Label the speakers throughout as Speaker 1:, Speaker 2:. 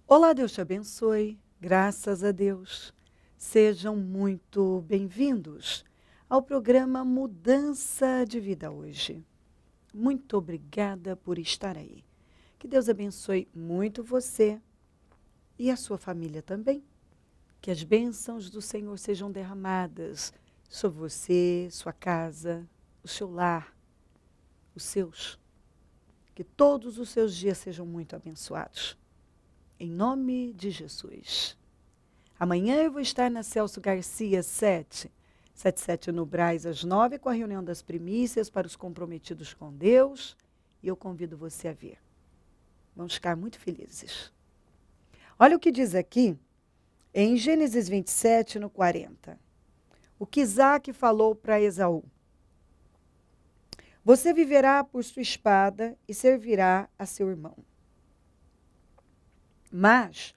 Speaker 1: Olá, Deus te abençoe. Graças a Deus. Sejam muito bem-vindos ao programa Mudança de Vida hoje. Muito obrigada por estar aí. Que Deus abençoe muito você e a sua família também. Que as bênçãos do Senhor sejam derramadas sobre você, sua casa, o seu lar, os seus. Que todos os seus dias sejam muito abençoados. Em nome de Jesus. Amanhã eu vou estar na Celso Garcia 777 no Brás, às 9, com a reunião das primícias para os comprometidos com Deus. E eu convido você a vir. Vamos ficar muito felizes. Olha o que diz aqui, em Gênesis 27, no 40. O que Isaac falou para Esaú. Você viverá por sua espada e servirá a seu irmão. Mas,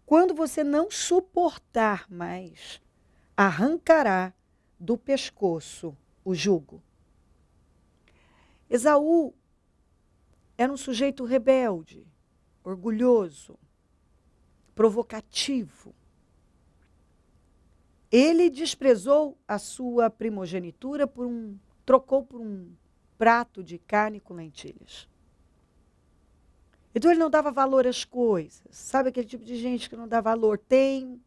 Speaker 1: quando você não suportar mais, arrancará do pescoço o jugo. Esaú era um sujeito rebelde, orgulhoso, provocativo. Ele desprezou a sua primogenitura trocou por um prato de carne com lentilhas. Então ele não dava valor às coisas. Sabe aquele tipo de gente que não dá valor? Tem,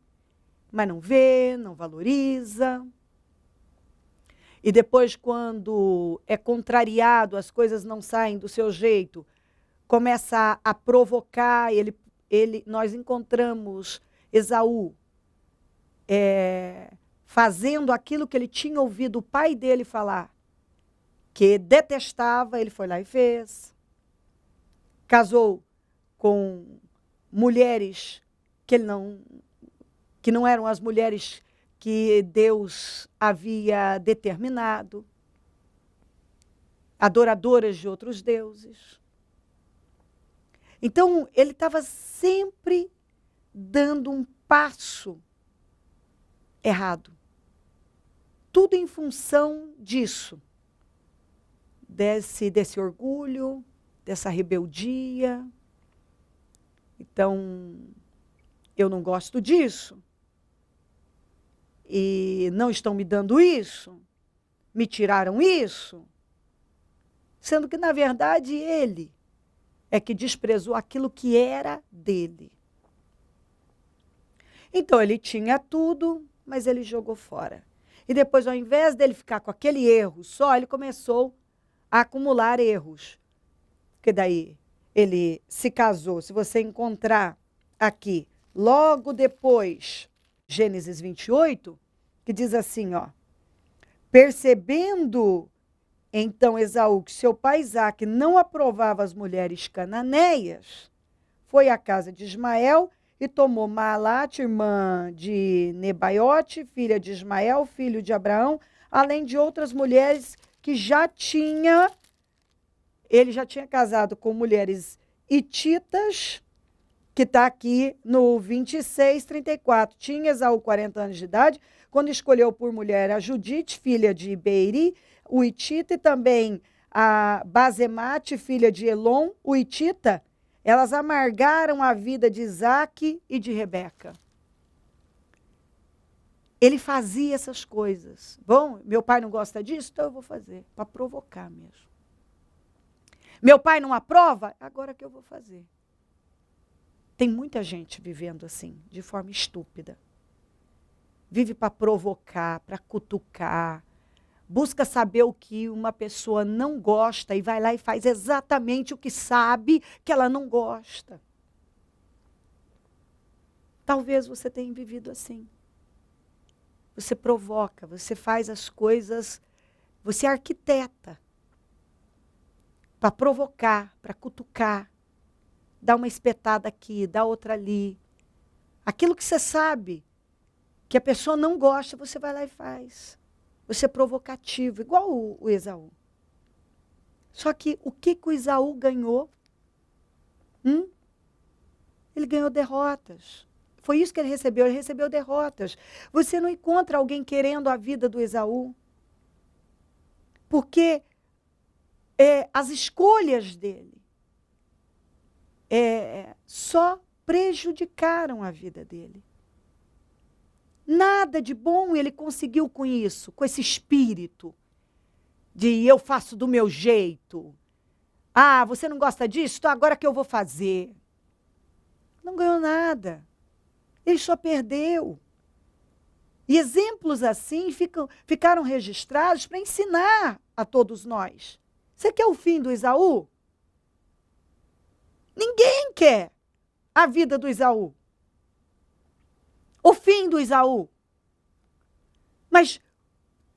Speaker 1: mas não vê, não valoriza. E depois, quando é contrariado, as coisas não saem do seu jeito, começa a provocar. Nós encontramos Esaú fazendo aquilo que ele tinha ouvido o pai dele falar, que detestava, ele foi lá e fez. Casou com mulheres que não eram as mulheres que Deus havia determinado, adoradoras de outros deuses. Então, ele estava sempre dando um passo errado. Tudo em função disso, desse orgulho, dessa rebeldia. Então, eu não gosto disso. E não estão me dando isso. Me tiraram isso. Sendo que, na verdade, ele é que desprezou aquilo que era dele. Então, ele tinha tudo, mas ele jogou fora. E depois, ao invés dele ficar com aquele erro só, ele começou a acumular erros. Porque daí ele se casou. Se você encontrar aqui, logo depois, Gênesis 28, que diz assim, ó. Percebendo, então, Esaú, que seu pai Isaque não aprovava as mulheres cananeias, foi à casa de Ismael e tomou Maalate, irmã de Nebaiote, filha de Ismael, filho de Abraão, além de outras mulheres que ele já tinha casado com mulheres hititas, que está aqui no 26:34. Tinha Esaú 40 anos de idade, quando escolheu por mulher a Judite, filha de Beeri, o hitita, e também a Basemate, filha de Elon, o hitita. Elas amargaram a vida de Isaque e de Rebeca. Ele fazia essas coisas. Bom, meu pai não gosta disso, então eu vou fazer, para provocar mesmo. Meu pai não aprova? Agora que eu vou fazer. Tem muita gente vivendo assim, de forma estúpida. Vive para provocar, para cutucar. Busca saber o que uma pessoa não gosta e vai lá e faz exatamente o que sabe que ela não gosta. Talvez você tenha vivido assim. Você provoca, você faz as coisas, você arquiteta. Para provocar, para cutucar, dá uma espetada aqui, dá outra ali. Aquilo que você sabe que a pessoa não gosta, você vai lá e faz. Você é provocativo, igual o Esaú. Só que o que o Esaú ganhou? Ele ganhou derrotas. Foi isso que ele recebeu derrotas. Você não encontra alguém querendo a vida do Esaú. Porque as escolhas dele só prejudicaram a vida dele. Nada de bom ele conseguiu com isso, com esse espírito de eu faço do meu jeito. Ah, você não gosta disso? Então agora que eu vou fazer. Não ganhou nada. Ele só perdeu. E exemplos assim ficaram registrados para ensinar a todos nós. Você quer o fim do Esaú? Ninguém quer a vida do Esaú. O fim do Esaú. Mas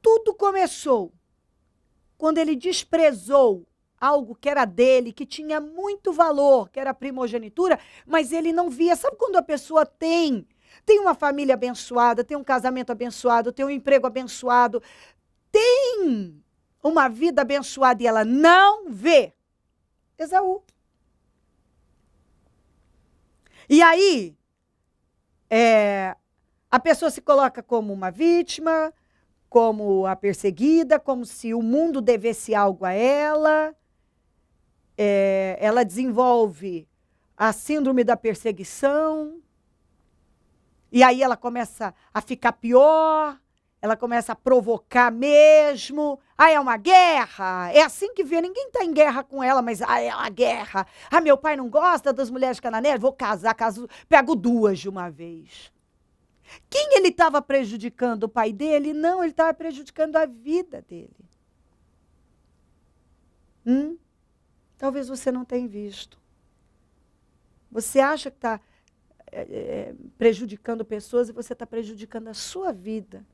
Speaker 1: tudo começou quando ele desprezou algo que era dele, que tinha muito valor, que era a primogenitura, mas ele não via. Sabe quando a pessoa tem uma família abençoada, tem um casamento abençoado, tem um emprego abençoado, tem uma vida abençoada e ela não vê? Esaú. E aí, a pessoa se coloca como uma vítima, como a perseguida, como se o mundo devesse algo a ela. Ela desenvolve a síndrome da perseguição. E aí ela começa a ficar pior, ela começa a provocar mesmo. Ah, é uma guerra? É assim que vê, ninguém está em guerra com ela, mas é uma guerra. Ah, meu pai não gosta das mulheres cananeiras, vou casar, pego duas de uma vez. Quem ele estava prejudicando? O pai dele? Não, ele estava prejudicando a vida dele. Talvez você não tenha visto. Você acha que está prejudicando pessoas e você está prejudicando a sua vida.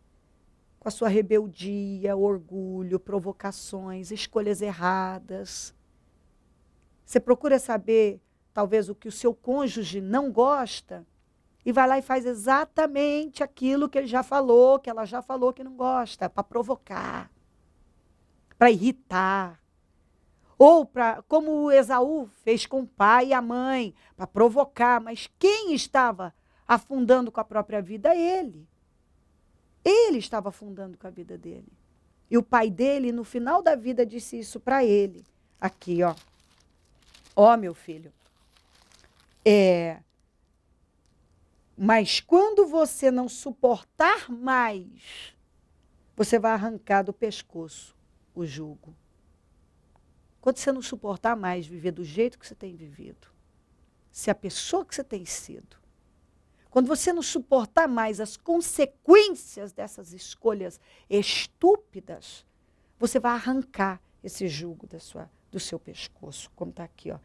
Speaker 1: Com a sua rebeldia, orgulho, provocações, escolhas erradas. Você procura saber, talvez, o que o seu cônjuge não gosta e vai lá e faz exatamente aquilo que ele já falou, que ela já falou que não gosta, para provocar, para irritar. Ou como o Esaú fez com o pai e a mãe, para provocar. Mas quem estava afundando com a própria vida? Ele. Ele estava afundando com a vida dele. E o pai dele, no final da vida, disse isso para ele. Aqui, ó. Ó, meu filho. Mas quando você não suportar mais, você vai arrancar do pescoço o jugo. Quando você não suportar mais viver do jeito que você tem vivido, se a pessoa que você tem sido, quando você não suportar mais as consequências dessas escolhas estúpidas, você vai arrancar esse jugo do seu pescoço, como está aqui, ó.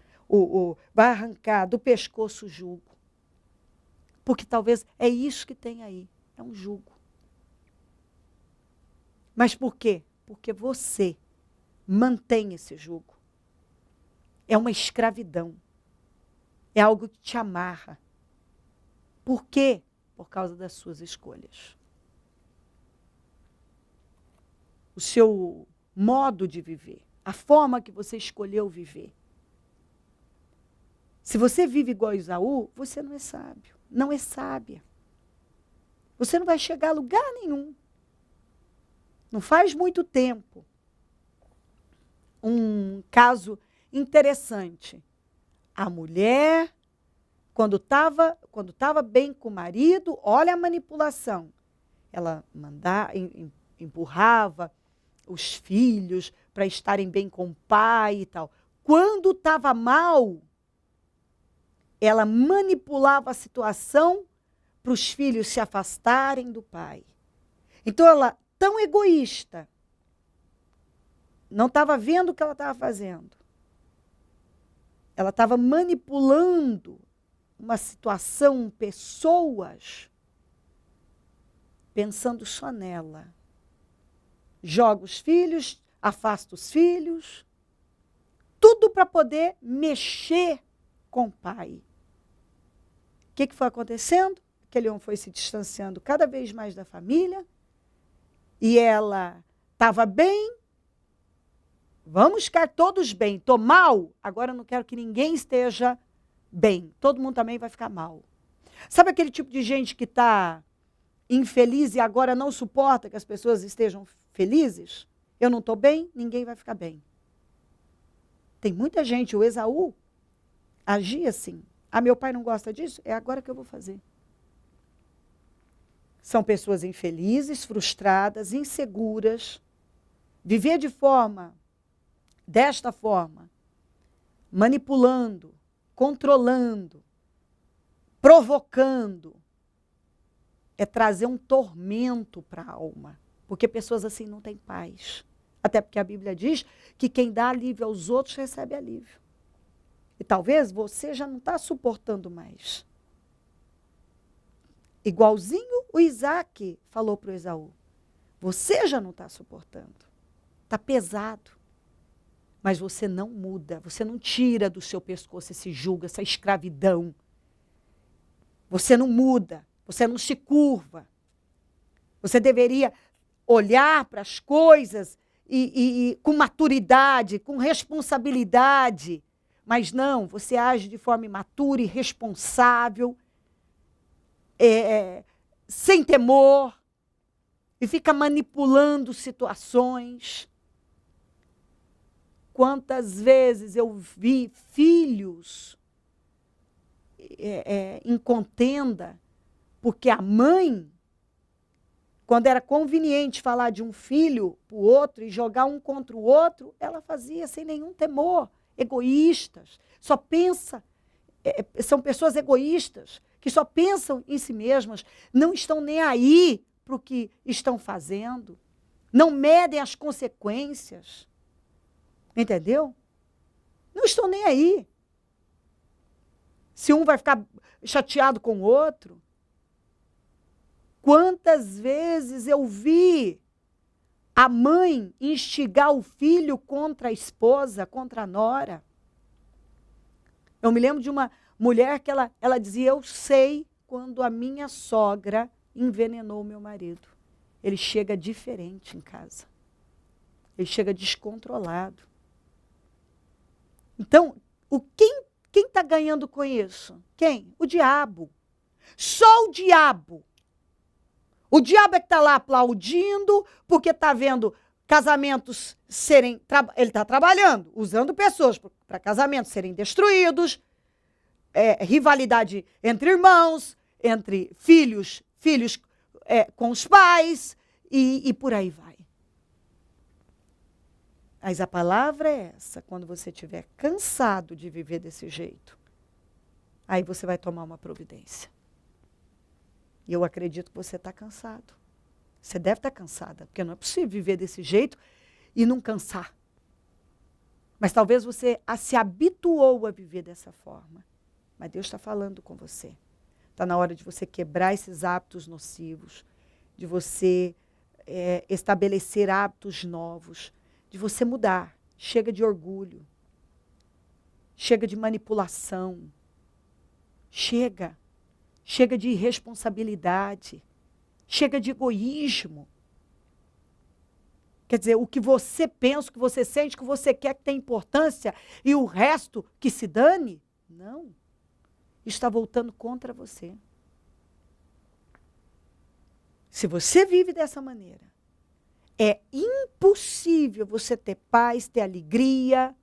Speaker 1: Vai arrancar do pescoço o jugo. Porque talvez é isso que tem aí, é um jugo. Mas por quê? Porque você mantém esse jugo. É uma escravidão. É algo que te amarra. Por quê? Por causa das suas escolhas. O seu modo de viver. A forma que você escolheu viver. Se você vive igual a Esaú, você não é sábio. Não é sábia. Você não vai chegar a lugar nenhum. Não faz muito tempo. Um caso interessante. A mulher, quando estava bem com o marido, olha a manipulação. Ela empurrava os filhos para estarem bem com o pai e tal. Quando estava mal, ela manipulava a situação para os filhos se afastarem do pai. Então ela, tão egoísta, não estava vendo o que ela estava fazendo. Ela estava manipulando uma situação, pessoas, pensando só nela. Joga os filhos, afasta os filhos, tudo para poder mexer com o pai. O que foi acontecendo? Aquele homem foi se distanciando cada vez mais da família, e ela estava bem. Vamos ficar todos bem. Estou mal, agora eu não quero que ninguém esteja bem. Todo mundo também vai ficar mal. Sabe aquele tipo de gente que está infeliz e agora não suporta que as pessoas estejam felizes? Eu não estou bem, ninguém vai ficar bem. Tem muita gente, o Esaú agia assim. Ah, meu pai não gosta disso? É agora que eu vou fazer. São pessoas infelizes, frustradas, inseguras. Viver desta forma, manipulando, controlando, provocando, é trazer um tormento para a alma. Porque pessoas assim não têm paz. Até porque a Bíblia diz que quem dá alívio aos outros recebe alívio. E talvez você já não está suportando mais. Igualzinho o Isaac falou para o Esaú. Você já não está suportando. Está pesado. Mas você não muda. Você não tira do seu pescoço esse jugo, essa escravidão. Você não muda. Você não se curva. Você deveria olhar para as coisas e com maturidade, com responsabilidade. Mas não, você age de forma imatura, irresponsável, sem temor, e fica manipulando situações. Quantas vezes eu vi filhos em contenda, porque a mãe, quando era conveniente falar de um filho para o outro e jogar um contra o outro, ela fazia sem nenhum temor. Egoístas, só pensa, são pessoas egoístas, que só pensam em si mesmas, não estão nem aí para o que estão fazendo, não medem as consequências, entendeu? Não estão nem aí. Se um vai ficar chateado com o outro. Quantas vezes eu vi a mãe instigar o filho contra a esposa, contra a nora. Eu me lembro de uma mulher que ela dizia, eu sei quando a minha sogra envenenou o meu marido. Ele chega diferente em casa. Ele chega descontrolado. Então, quem está ganhando com isso? Quem? O diabo. Só o diabo. O diabo é que está lá aplaudindo, porque está vendo casamentos serem... Ele está trabalhando, usando pessoas para casamentos serem destruídos, rivalidade entre irmãos, entre filhos com os pais, e por aí vai. Mas a palavra é essa, quando você estiver cansado de viver desse jeito, aí você vai tomar uma providência. E eu acredito que você está cansado. Você deve estar cansada, porque não é possível viver desse jeito e não cansar. Mas talvez você se habituou a viver dessa forma. Mas Deus está falando com você. Está na hora de você quebrar esses hábitos nocivos, de você estabelecer hábitos novos, de você mudar. Chega de orgulho. Chega de manipulação. Chega. Chega de irresponsabilidade. Chega de egoísmo. Quer dizer, o que você pensa, o que você sente, o que você quer que tem importância e o resto que se dane? Não. Está voltando contra você. Se você vive dessa maneira, é impossível você ter paz, ter alegria,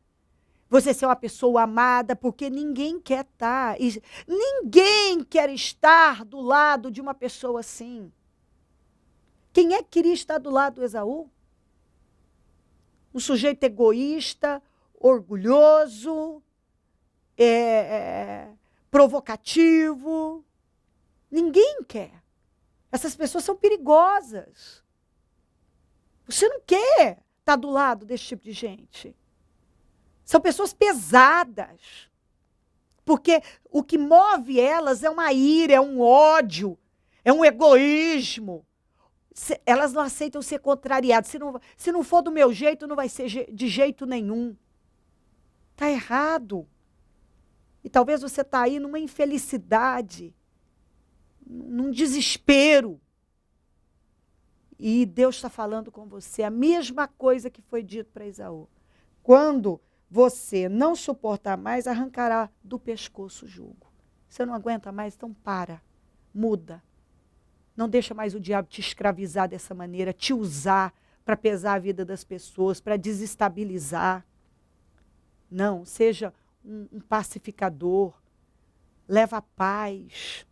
Speaker 1: você ser uma pessoa amada, porque ninguém quer estar. Ninguém quer estar do lado de uma pessoa assim. Quem é que queria estar do lado do Esaú? Um sujeito egoísta, orgulhoso, provocativo. Ninguém quer. Essas pessoas são perigosas. Você não quer estar do lado desse tipo de gente. São pessoas pesadas. Porque o que move elas é uma ira, é um ódio, é um egoísmo. Elas não aceitam ser contrariadas. Se não for do meu jeito, não vai ser de jeito nenhum. Está errado. E talvez você está aí numa infelicidade, num desespero. E Deus está falando com você a mesma coisa que foi dito para Esaú. Quando você não suportar mais, arrancará do pescoço o jugo. Você não aguenta mais, então para, muda. Não deixa mais o diabo te escravizar dessa maneira, te usar para pesar a vida das pessoas, para desestabilizar. Não, seja um pacificador. leva paz,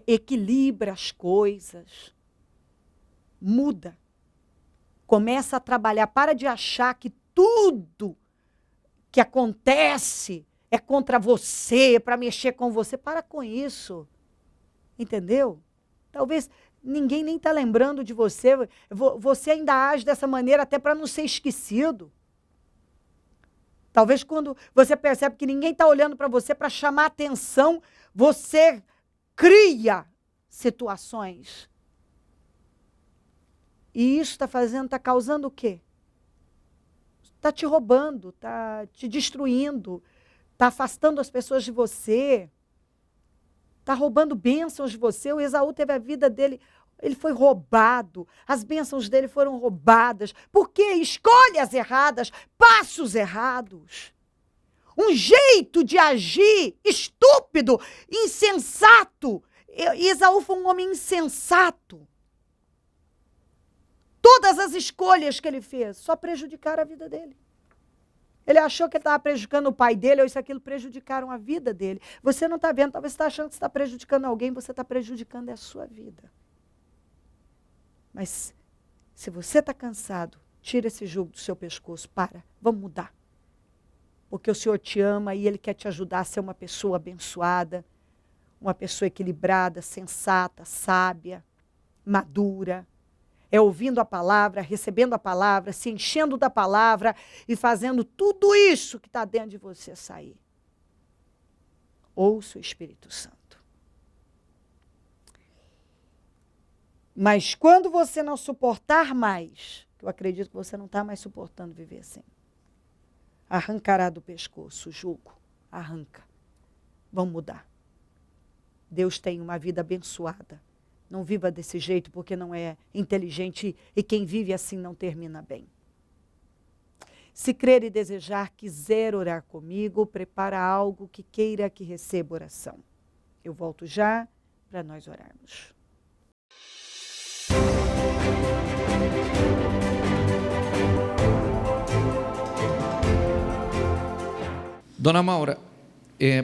Speaker 1: equilibra as coisas, muda, começa a trabalhar, para de achar que tudo que acontece é contra você, para mexer com você. Para com isso, entendeu? Talvez ninguém nem está lembrando de você, você ainda age dessa maneira até para não ser esquecido. Talvez quando você percebe que ninguém está olhando para você para chamar atenção, você cria situações. E isso está causando o quê? Está te roubando, está te destruindo, está afastando as pessoas de você, está roubando bênçãos de você. O Esaú teve a vida dele, ele foi roubado, as bênçãos dele foram roubadas. Por quê? Escolhas erradas, passos errados. Um jeito de agir estúpido, insensato. Esaú foi um homem insensato. Todas as escolhas que ele fez só prejudicaram a vida dele. Ele achou que ele estava prejudicando o pai dele, ou isso, aquilo, prejudicaram a vida dele. Você não está vendo, talvez você está achando que você está prejudicando alguém, você está prejudicando a sua vida. Mas, se você está cansado, tira esse jugo do seu pescoço, vamos mudar. Porque o Senhor te ama e Ele quer te ajudar a ser uma pessoa abençoada, uma pessoa equilibrada, sensata, sábia, madura. É ouvindo a palavra, recebendo a palavra, se enchendo da palavra e fazendo tudo isso que está dentro de você sair. Ouça o Espírito Santo. Mas quando você não suportar mais, eu acredito que você não está mais suportando viver assim, arrancará do pescoço o jugo, arranca. Vamos mudar. Deus tem uma vida abençoada. Não viva desse jeito porque não é inteligente e quem vive assim não termina bem. Se crer e desejar, quiser orar comigo, prepara algo que queira que receba oração. Eu volto já para nós orarmos.
Speaker 2: Dona Maura,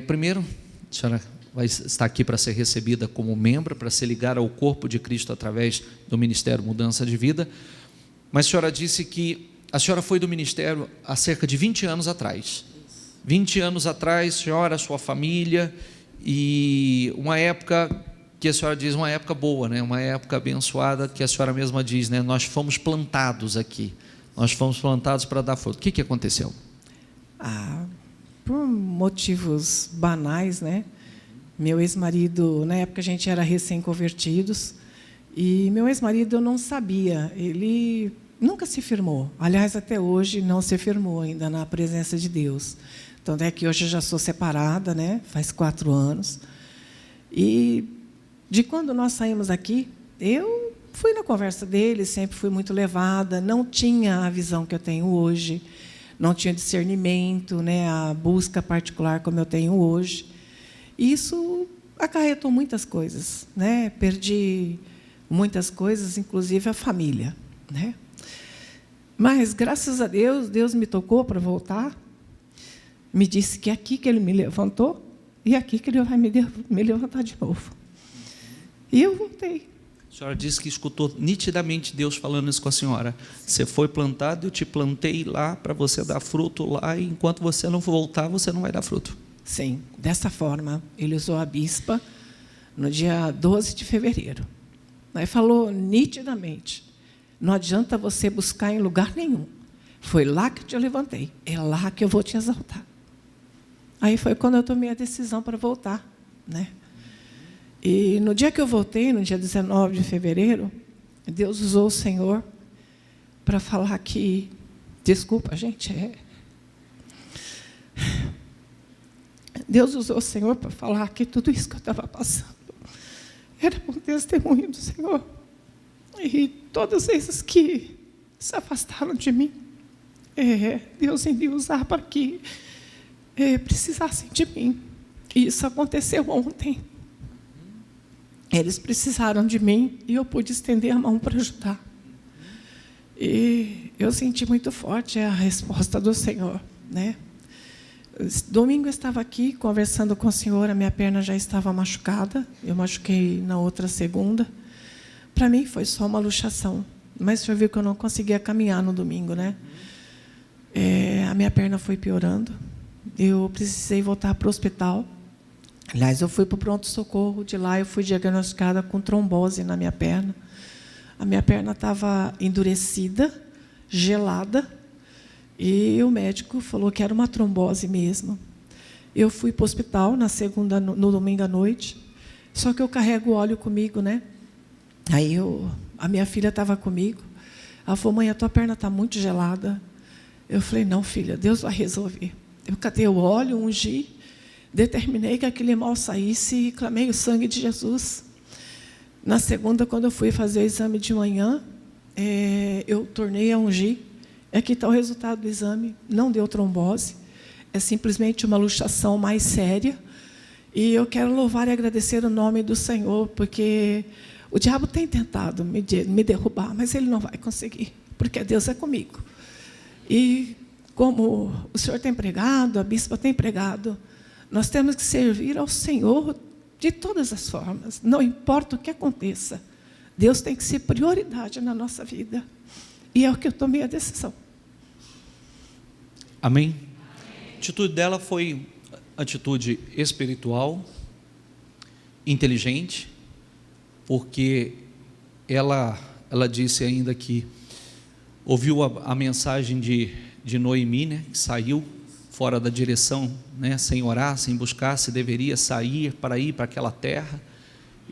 Speaker 2: primeiro, a senhora vai estar aqui para ser recebida como membro, para se ligar ao corpo de Cristo através do Ministério Mudança de Vida. Mas a senhora disse que a senhora foi do ministério há cerca de 20 anos atrás. 20 anos atrás, senhora, sua família, e uma época que a senhora diz, uma época boa, né? Uma época abençoada, que a senhora mesma diz, né? Nós fomos plantados aqui. Nós fomos plantados para dar fruto. O que aconteceu?
Speaker 3: Por motivos banais, né? Meu ex-marido, na época a gente era recém-convertidos, e meu ex-marido eu não sabia, ele nunca se firmou. Aliás, até hoje não se firmou ainda na presença de Deus. Então, é que hoje eu já sou separada, né? Faz 4 anos. E de quando nós saímos aqui, eu fui na conversa dele, sempre fui muito levada, não tinha a visão que eu tenho hoje, não tinha discernimento, né? A busca particular como eu tenho hoje. Isso acarretou muitas coisas, né? Perdi muitas coisas, inclusive a família, né? Mas, graças a Deus, Deus me tocou para voltar, me disse que é aqui que Ele me levantou e é aqui que Ele vai me levantar de novo. E eu voltei.
Speaker 2: A senhora disse que escutou nitidamente Deus falando isso com a senhora. Você foi plantado, eu te plantei lá para você dar fruto lá, e enquanto você não voltar, você não vai dar fruto.
Speaker 3: Sim, dessa forma, ele usou a bispa no dia 12 de fevereiro. Aí falou nitidamente, não adianta você buscar em lugar nenhum. Foi lá que eu te levantei, é lá que eu vou te exaltar. Aí foi quando eu tomei a decisão para voltar, né? E no dia que eu voltei, no dia 19 de fevereiro, Deus usou o Senhor para falar que, desculpa, gente, Deus usou o Senhor para falar que tudo isso que eu estava passando era um testemunho do Senhor. E todas essas que se afastaram de mim, Deus iria usar para que precisassem de mim. E isso aconteceu ontem. Eles precisaram de mim e eu pude estender a mão para ajudar. E eu senti muito forte a resposta do Senhor, né? Domingo eu estava aqui conversando com o senhor, a minha perna já estava machucada, eu machuquei na outra segunda. Para mim foi só uma luxação, mas o senhor viu que eu não conseguia caminhar no domingo, né? A minha perna foi piorando, eu precisei voltar para o hospital. Aliás, eu fui para o pronto-socorro, de lá eu fui diagnosticada com trombose na minha perna. A minha perna estava endurecida, gelada, e o médico falou que era uma trombose mesmo. Eu fui para o hospital no domingo à noite, só que eu carrego óleo comigo, né? Aí a minha filha estava comigo. Ela falou: mãe, a tua perna está muito gelada. Eu falei: não, filha, Deus vai resolver. Eu catei o óleo, ungi, determinei que aquele mal saísse e clamei o sangue de Jesus. Na segunda, quando eu fui fazer o exame de manhã, eu tornei a ungir. Aqui está o resultado do exame, não deu trombose, é simplesmente uma luxação mais séria. E eu quero louvar e agradecer o nome do Senhor, porque o diabo tem tentado me derrubar, mas ele não vai conseguir, porque Deus é comigo. E como o senhor tem pregado, a bispa tem pregado, nós temos que servir ao Senhor de todas as formas, não importa o que aconteça. Deus tem que ser prioridade na nossa vida. E é o que eu tomei a decisão.
Speaker 2: Amém? A atitude dela foi atitude espiritual, inteligente, porque ela disse ainda que ouviu a mensagem de Noemi, né, que saiu fora da direção, né, sem orar, sem buscar, se deveria sair para ir para aquela terra,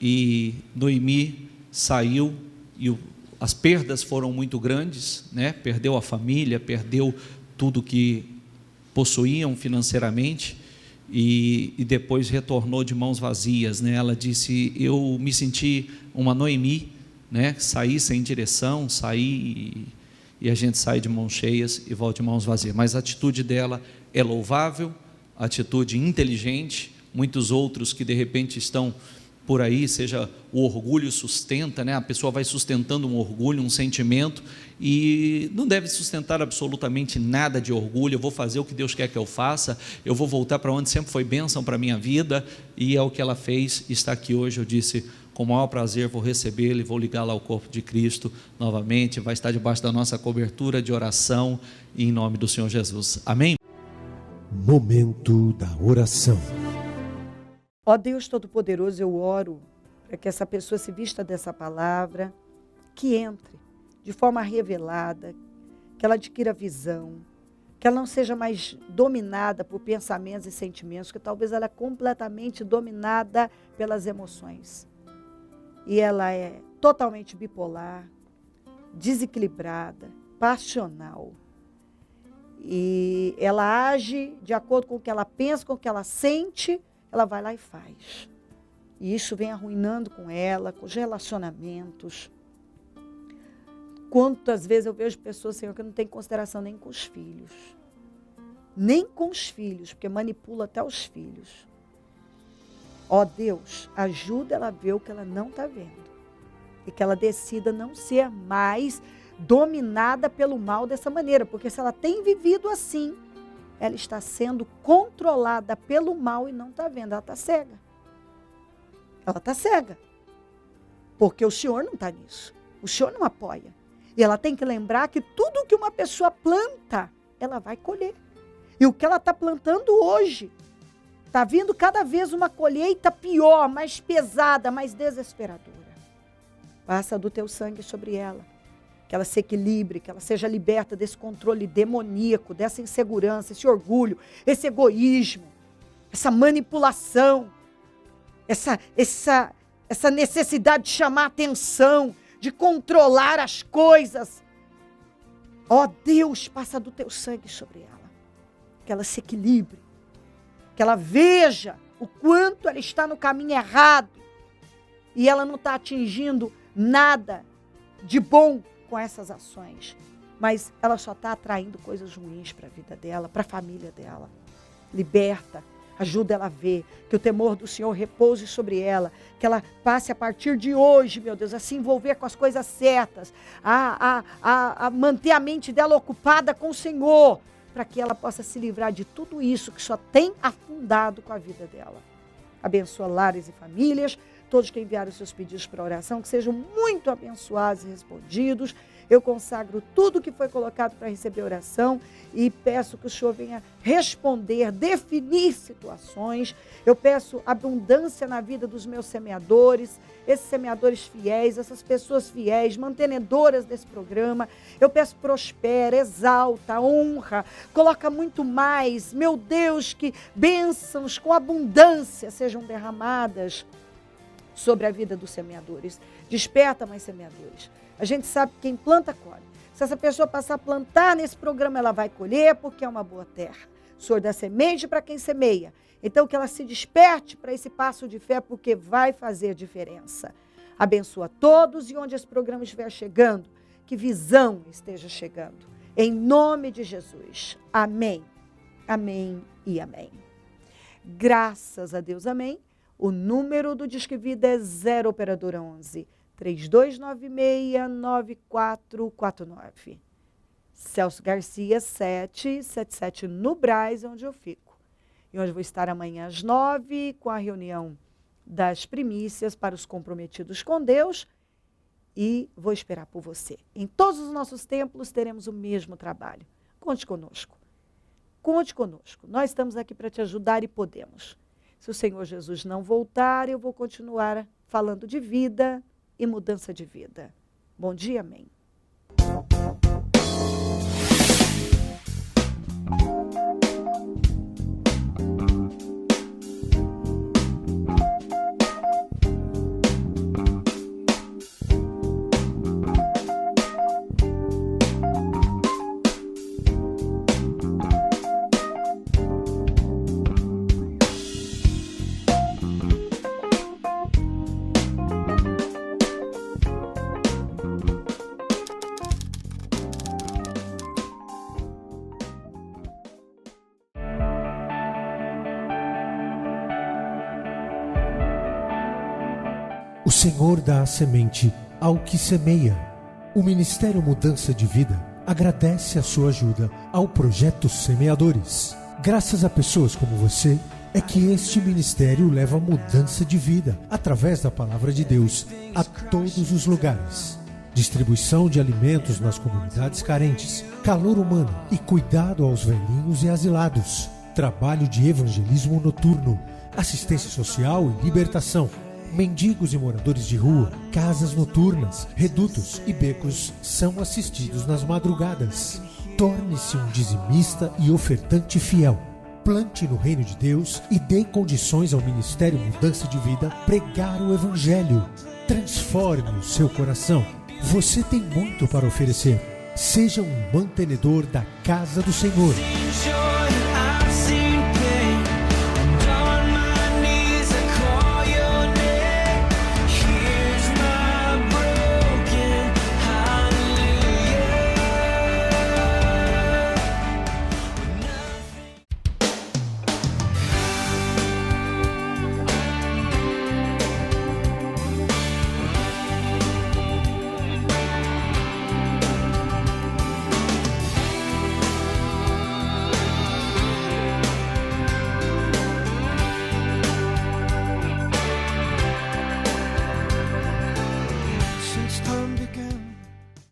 Speaker 2: e Noemi saiu, e as perdas foram muito grandes, né, perdeu a família, perdeu tudo que possuíam financeiramente, e depois retornou de mãos vazias, né? Ela disse: eu me senti uma Noemi, né, saí sem direção, saí e a gente sai de mãos cheias e volta de mãos vazias. Mas a atitude dela é louvável, atitude inteligente. Muitos outros que de repente estão por aí, seja o orgulho sustenta, né? A pessoa vai sustentando um orgulho, um sentimento, e não deve sustentar absolutamente nada de orgulho. Eu vou fazer o que Deus quer que eu faça, eu vou voltar para onde sempre foi bênção para a minha vida, e é o que ela fez. Está aqui hoje. Eu disse: com o maior prazer vou recebê-la e vou ligá-la ao corpo de Cristo novamente. Vai estar debaixo da nossa cobertura de oração, em nome do Senhor Jesus. Amém?
Speaker 4: Momento da oração.
Speaker 1: Ó Deus Todo-Poderoso, eu oro para que essa pessoa se vista dessa palavra, que entre de forma revelada, que ela adquira visão, que ela não seja mais dominada por pensamentos e sentimentos, que talvez ela é completamente dominada pelas emoções. E ela é totalmente bipolar, desequilibrada, passional. E ela age de acordo com o que ela pensa, com o que ela sente, ela vai lá e faz. E isso vem arruinando com ela, com os relacionamentos. Quantas vezes eu vejo pessoas, Senhor, que não têm consideração nem com os filhos. Nem com os filhos, porque manipula até os filhos. Ó Deus, ajuda ela a ver o que ela não está vendo. E que ela decida não ser mais dominada pelo mal dessa maneira. Porque se ela tem vivido assim, ela está sendo controlada pelo mal e não está vendo. Ela está cega. Ela está cega. Porque o Senhor não está nisso. O Senhor não apoia. E ela tem que lembrar que tudo que uma pessoa planta, ela vai colher. E o que ela está plantando hoje, está vindo cada vez uma colheita pior, mais pesada, mais desesperadora. Passa do teu sangue sobre ela. Que ela se equilibre, que ela seja liberta desse controle demoníaco, dessa insegurança, esse orgulho, esse egoísmo, essa manipulação, essa necessidade de chamar atenção, de controlar as coisas. Ó Deus, passa do teu sangue sobre ela. Que ela se equilibre, que ela veja o quanto ela está no caminho errado e ela não está atingindo nada de bom com essas ações, mas ela só está atraindo coisas ruins para a vida dela, para a família dela. Liberta, ajuda ela a ver que o temor do Senhor repouse sobre ela, que ela passe a partir de hoje, meu Deus, a se envolver com as coisas certas, a manter a mente dela ocupada com o Senhor, para que ela possa se livrar de tudo isso que só tem afundado com a vida dela. Abençoa lares e famílias, todos que enviaram seus pedidos para oração, que sejam muito abençoados e respondidos. Eu consagro tudo que foi colocado para receber oração e peço que o Senhor venha responder, definir situações. Eu peço abundância na vida dos meus semeadores, esses semeadores fiéis, essas pessoas fiéis, mantenedoras desse programa. Eu peço prospera, exalta, honra, coloca muito mais. Meu Deus, que bênçãos com abundância sejam derramadas sobre a vida dos semeadores. Desperta mais semeadores. A gente sabe que quem planta, colhe. Se essa pessoa passar a plantar nesse programa, ela vai colher porque é uma boa terra. O Senhor dá semente para quem semeia. Então, que ela se desperte para esse passo de fé, porque vai fazer diferença. Abençoa todos e onde esse programa estiver chegando, que visão esteja chegando. Em nome de Jesus. Amém. Amém e amém. Graças a Deus, amém. O número do Disque Vida é 0 operadora 11 3296-9449. Celso Garcia, 777 no Brás, onde eu fico. E onde vou estar amanhã às 9, com a reunião das primícias para os comprometidos com Deus. E vou esperar por você. Em todos os nossos templos teremos o mesmo trabalho. Conte conosco. Conte conosco. Nós estamos aqui para te ajudar e podemos. Se o Senhor Jesus não voltar, eu vou continuar falando de vida e mudança de vida. Bom dia, amém.
Speaker 4: O Senhor dá a semente ao que semeia. O Ministério Mudança de Vida agradece a sua ajuda ao Projeto Semeadores. Graças a pessoas como você, é que este ministério leva mudança de vida, através da Palavra de Deus, a todos os lugares. Distribuição de alimentos nas comunidades carentes, calor humano e cuidado aos velhinhos e asilados. Trabalho de evangelismo noturno, assistência social e libertação. Mendigos e moradores de rua, casas noturnas, redutos e becos são assistidos nas madrugadas. Torne-se um dizimista e ofertante fiel. Plante no reino de Deus e dê condições ao Ministério Mudança de Vida pregar o Evangelho. Transforme o seu coração. Você tem muito para oferecer. Seja um mantenedor da casa do Senhor.